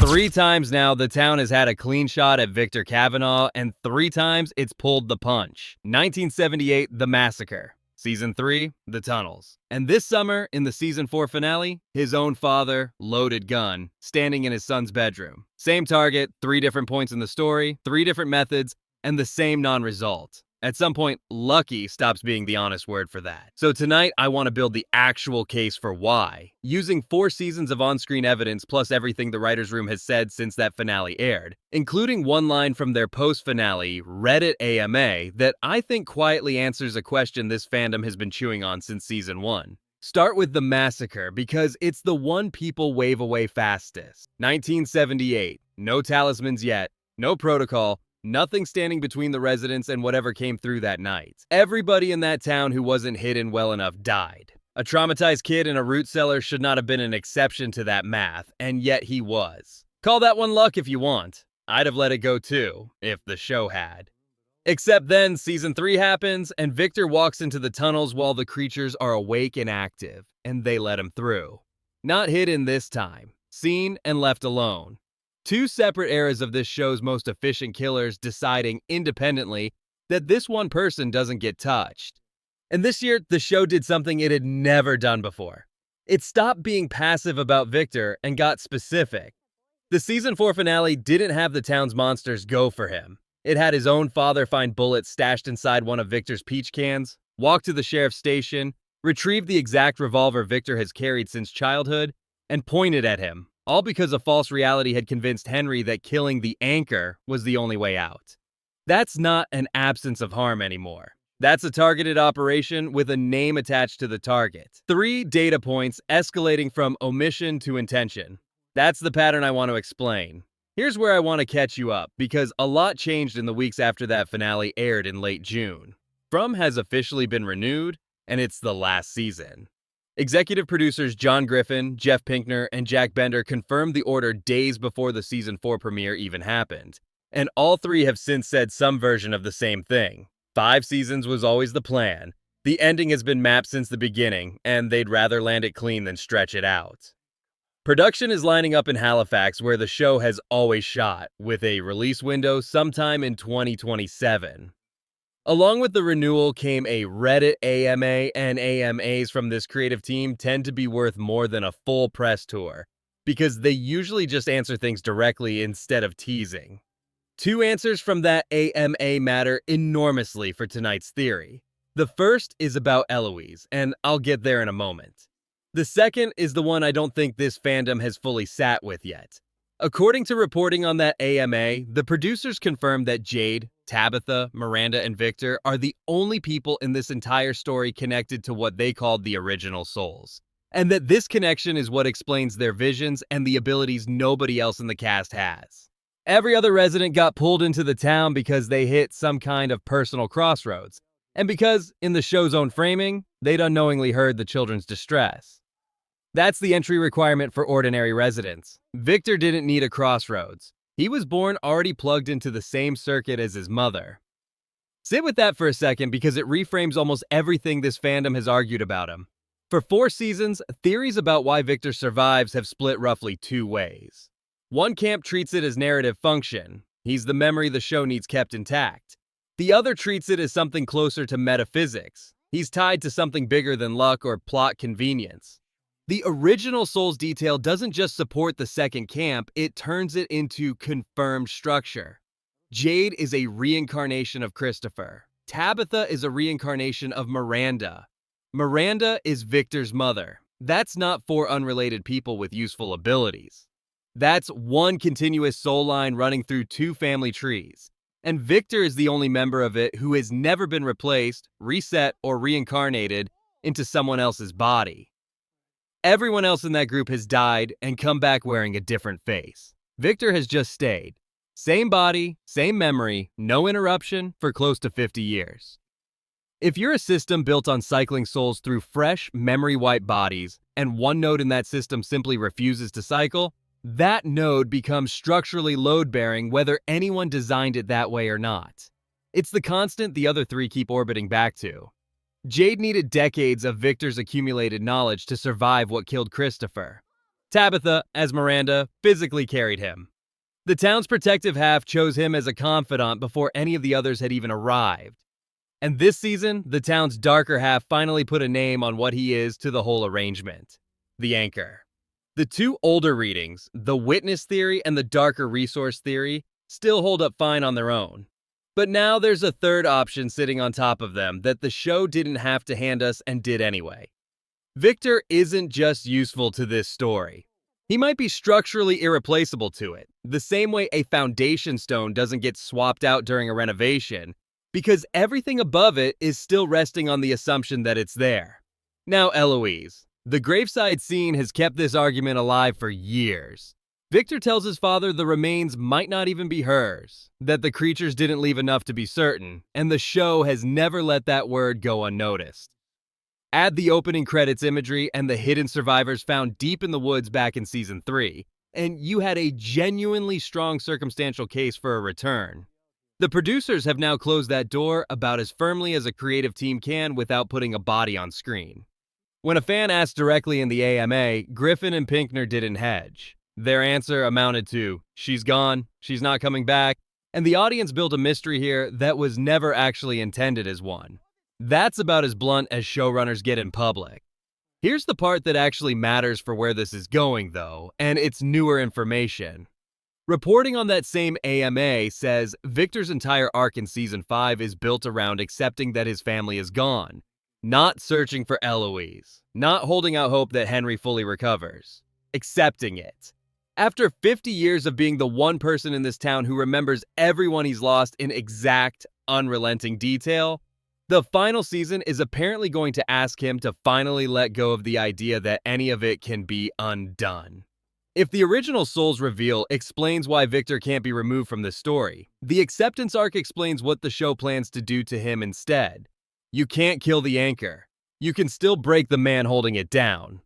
3 times now, the town has had a clean shot at Victor Kavanaugh, and 3 times it's pulled the punch. 1978, The Massacre. Season 3, The Tunnels. And this summer, in the Season 4 finale, his own father, loaded gun, standing in his son's bedroom. Same target, 3 different points in the story, 3 different methods, and the same non-result. At some point, lucky stops being the honest word for that. So tonight, I want to build the actual case for why, using 4 seasons of on-screen evidence plus everything the writer's room has said since that finale aired, including one line from their post-finale Reddit AMA that I think quietly answers a question this fandom has been chewing on since Season 1. Start with The Massacre because it's the one people wave away fastest. 1978, no talismans yet, no protocol, nothing standing between the residents and whatever came through that night. Everybody in that town who wasn't hidden well enough died. A traumatized kid in a root cellar should not have been an exception to that math, and yet he was. Call that one luck if you want. I'd have let it go too, if the show had. Except then, Season 3 happens, and Victor walks into the tunnels while the creatures are awake and active, and they let him through. Not hidden this time. Seen and left alone. 2 separate eras of this show's most efficient killers deciding independently that this one person doesn't get touched. And this year, the show did something it had never done before. It stopped being passive about Victor and got specific. The Season 4 finale didn't have the town's monsters go for him. It had his own father find bullets stashed inside one of Victor's peach cans, walk to the sheriff's station, retrieve the exact revolver Victor has carried since childhood, and point it at him. All because a false reality had convinced Henry that killing the anchor was the only way out. That's not an absence of harm anymore. That's a targeted operation with a name attached to the target. 3 data points escalating from omission to intention. That's the pattern I want to explain. Here's where I want to catch you up, because a lot changed in the weeks after that finale aired in late June. From has officially been renewed, and it's the last season. Executive producers John Griffin, Jeff Pinkner, and Jack Bender confirmed the order days before the Season 4 premiere even happened. And all 3 have since said some version of the same thing. 5 seasons was always the plan. The ending has been mapped since the beginning, and they'd rather land it clean than stretch it out. Production is lining up in Halifax, where the show has always shot, with a release window sometime in 2027. Along with the renewal came a Reddit AMA, and AMAs from this creative team tend to be worth more than a full press tour, because they usually just answer things directly instead of teasing. 2 answers from that AMA matter enormously for tonight's theory. The first is about Eloise, and I'll get there in a moment. The second is the one I don't think this fandom has fully sat with yet. According to reporting on that AMA, the producers confirmed that Jade, Tabitha, Miranda, and Victor are the only people in this entire story connected to what they called the original souls, and that this connection is what explains their visions and the abilities nobody else in the cast has. Every other resident got pulled into the town because they hit some kind of personal crossroads, and because, in the show's own framing, they'd unknowingly heard the children's distress. That's the entry requirement for ordinary residents. Victor didn't need a crossroads. He was born already plugged into the same circuit as his mother. Sit with that for a second because it reframes almost everything this fandom has argued about him. For 4 seasons, theories about why Victor survives have split roughly 2 ways. One camp treats it as narrative function. He's the memory the show needs kept intact. The other treats it as something closer to metaphysics. He's tied to something bigger than luck or plot convenience. The original Souls detail doesn't just support the second camp, it turns it into confirmed structure. Jade is a reincarnation of Christopher. Tabitha is a reincarnation of Miranda. Miranda is Victor's mother. That's not 4 unrelated people with useful abilities. That's one continuous soul line running through 2 family trees. And Victor is the only member of it who has never been replaced, reset, or reincarnated into someone else's body. Everyone else in that group has died and come back wearing a different face. Victor has just stayed. Same body, same memory, no interruption for close to 50 years. If you're a system built on cycling souls through fresh, memory-wiped bodies, and one node in that system simply refuses to cycle, that node becomes structurally load-bearing whether anyone designed it that way or not. It's the constant the other 3 keep orbiting back to. Jade needed decades of Victor's accumulated knowledge to survive what killed Christopher. Tabitha, as Miranda, physically carried him. The town's protective half chose him as a confidant before any of the others had even arrived. And this season, the town's darker half finally put a name on what he is to the whole arrangement: the Anchor. The two older readings, the witness theory and the darker resource theory, still hold up fine on their own. But now there's a third option sitting on top of them that the show didn't have to hand us and did anyway. Victor isn't just useful to this story. He might be structurally irreplaceable to it, the same way a foundation stone doesn't get swapped out during a renovation, because everything above it is still resting on the assumption that it's there. Now, Eloise, the graveside scene has kept this argument alive for years. Victor tells his father the remains might not even be hers, that the creatures didn't leave enough to be certain, and the show has never let that word go unnoticed. Add the opening credits imagery and the hidden survivors found deep in the woods back in Season 3, and you had a genuinely strong circumstantial case for a return. The producers have now closed that door about as firmly as a creative team can without putting a body on screen. When a fan asked directly in the AMA, Griffin and Pinkner didn't hedge. Their answer amounted to, "She's gone, she's not coming back," and the audience built a mystery here that was never actually intended as one. That's about as blunt as showrunners get in public. Here's the part that actually matters for where this is going, though, and it's newer information. Reporting on that same AMA says Victor's entire arc in Season 5 is built around accepting that his family is gone, not searching for Eloise, not holding out hope that Henry fully recovers. Accepting it. After 50 years of being the one person in this town who remembers everyone he's lost in exact, unrelenting detail, the final season is apparently going to ask him to finally let go of the idea that any of it can be undone. If the original Soul's reveal explains why Victor can't be removed from the story, the acceptance arc explains what the show plans to do to him instead. You can't kill the Anchor. You can still break the man holding it down.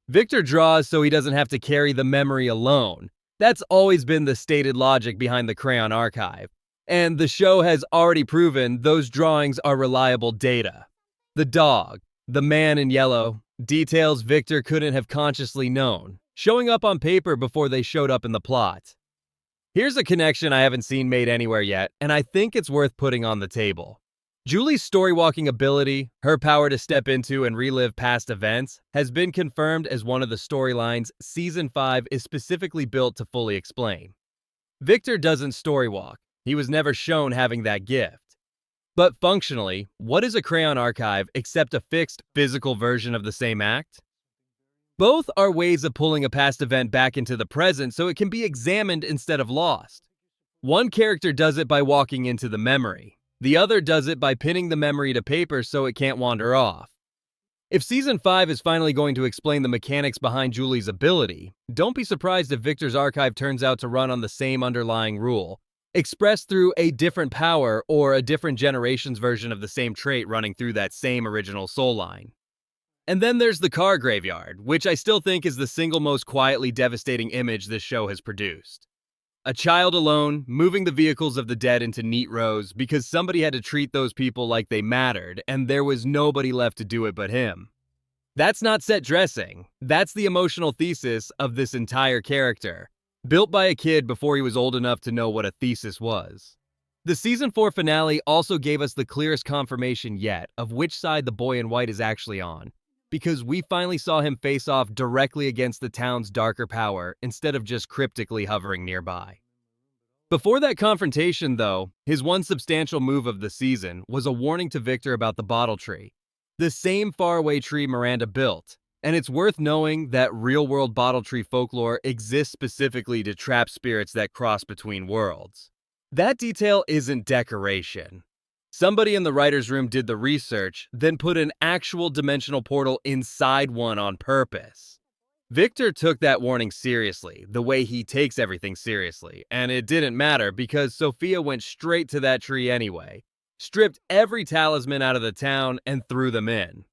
Victor draws so he doesn't have to carry the memory alone. That's always been the stated logic behind the Crayon Archive. And the show has already proven those drawings are reliable data. The dog, the man in yellow, details Victor couldn't have consciously known, showing up on paper before they showed up in the plot. Here's a connection I haven't seen made anywhere yet, and I think it's worth putting on the table. Julie's story-walking ability, her power to step into and relive past events, has been confirmed as one of the storylines Season 5 is specifically built to fully explain. Victor doesn't storywalk. He was never shown having that gift. But functionally, what is a Crayon Archive except a fixed, physical version of the same act? Both are ways of pulling a past event back into the present so it can be examined instead of lost. One character does it by walking into the memory. The other does it by pinning the memory to paper so it can't wander off. If Season 5 is finally going to explain the mechanics behind Julie's ability, don't be surprised if Victor's archive turns out to run on the same underlying rule, expressed through a different power or a different generation's version of the same trait running through that same original soul line. And then there's the car graveyard, which I still think is the single most quietly devastating image this show has produced. A child alone, moving the vehicles of the dead into neat rows because somebody had to treat those people like they mattered, and there was nobody left to do it but him. That's not set dressing. That's the emotional thesis of this entire character, built by a kid before he was old enough to know what a thesis was. The Season 4 finale also gave us the clearest confirmation yet of which side the boy in white is actually on, because we finally saw him face off directly against the town's darker power instead of just cryptically hovering nearby. Before that confrontation, though, his one substantial move of the season was a warning to Victor about the bottle tree, the same faraway tree Miranda built, and it's worth knowing that real-world bottle tree folklore exists specifically to trap spirits that cross between worlds. That detail isn't decoration. Somebody in the writer's room did the research, then put an actual dimensional portal inside one on purpose. Victor took that warning seriously, the way he takes everything seriously, and it didn't matter because Sophia went straight to that tree anyway, stripped every talisman out of the town, and threw them in.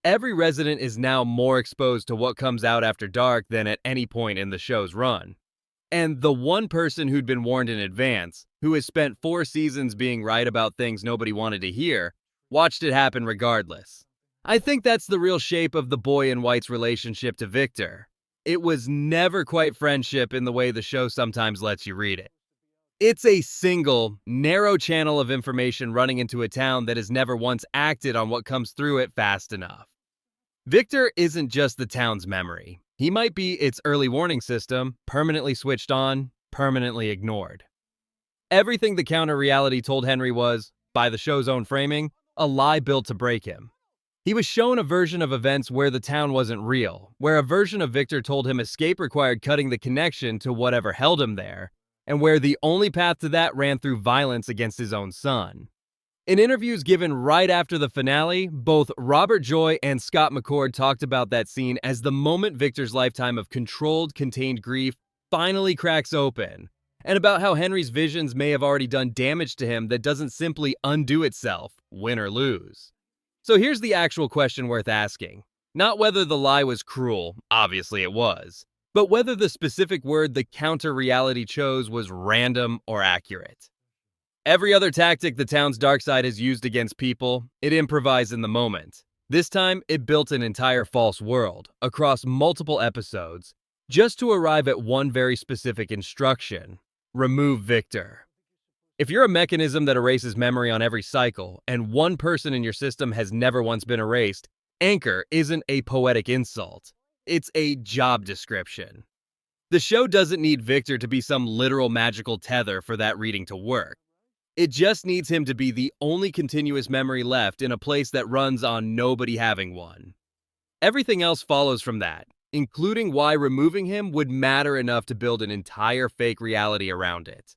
Every resident is now more exposed to what comes out after dark than at any point in the show's run. And the one person who'd been warned in advance, who has spent 4 seasons being right about things nobody wanted to hear, watched it happen regardless. I think that's the real shape of the boy in white's relationship to Victor. It was never quite friendship in the way the show sometimes lets you read it. It's a single, narrow channel of information running into a town that has never once acted on what comes through it fast enough. Victor isn't just the town's memory. He might be its early warning system, permanently switched on, permanently ignored. Everything the counter-reality told Henry was, by the show's own framing, a lie built to break him. He was shown a version of events where the town wasn't real, where a version of Victor told him escape required cutting the connection to whatever held him there, and where the only path to that ran through violence against his own son. In interviews given right after the finale, both Robert Joy and Scott McCord talked about that scene as the moment Victor's lifetime of controlled, contained grief finally cracks open, and about how Henry's visions may have already done damage to him that doesn't simply undo itself, win or lose. So here's the actual question worth asking. Not whether the lie was cruel, obviously it was, but whether the specific word the counter-reality chose was random or accurate. Every other tactic the town's dark side has used against people, it improvised in the moment. This time, it built an entire false world, across multiple episodes, just to arrive at one very specific instruction: remove Victor. If you're a mechanism that erases memory on every cycle, and one person in your system has never once been erased, Anchor isn't a poetic insult. It's a job description. The show doesn't need Victor to be some literal magical tether for that reading to work. It just needs him to be the only continuous memory left in a place that runs on nobody having one. Everything else follows from that, including why removing him would matter enough to build an entire fake reality around it.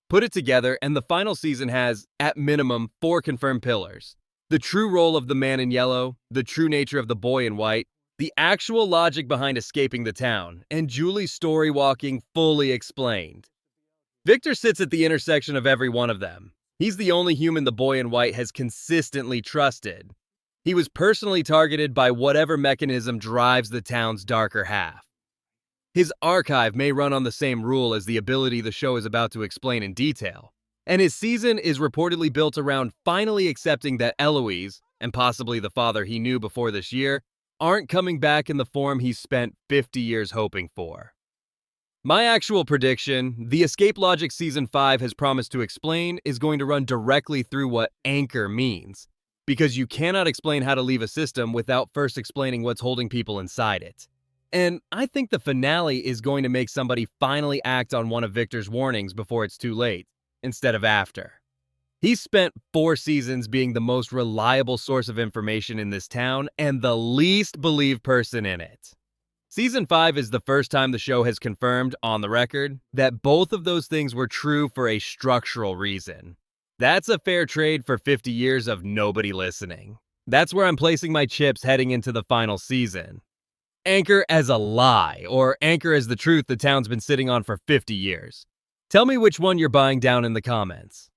Put it together, and the final season has, at minimum, 4 confirmed pillars. The true role of the man in yellow, the true nature of the boy in white, the actual logic behind escaping the town, and Julie's story walking fully explained. Victor sits at the intersection of every one of them. He's the only human the boy in white has consistently trusted. He was personally targeted by whatever mechanism drives the town's darker half. His archive may run on the same rule as the ability the show is about to explain in detail, and his season is reportedly built around finally accepting that Eloise, and possibly the father he knew before this year, aren't coming back in the form he's spent 50 years hoping for. My actual prediction, the Escape Logic Season 5 has promised to explain, is going to run directly through what anchor means, because you cannot explain how to leave a system without first explaining what's holding people inside it. And I think the finale is going to make somebody finally act on one of Victor's warnings before it's too late, instead of after. He's spent 4 seasons being the most reliable source of information in this town and the least believed person in it. Season 5 is the first time the show has confirmed, on the record, that both of those things were true for a structural reason. That's a fair trade for 50 years of nobody listening. That's where I'm placing my chips heading into the final season. Anchor as a lie, or anchor as the truth the town's been sitting on for 50 years. Tell me which one you're buying down in the comments.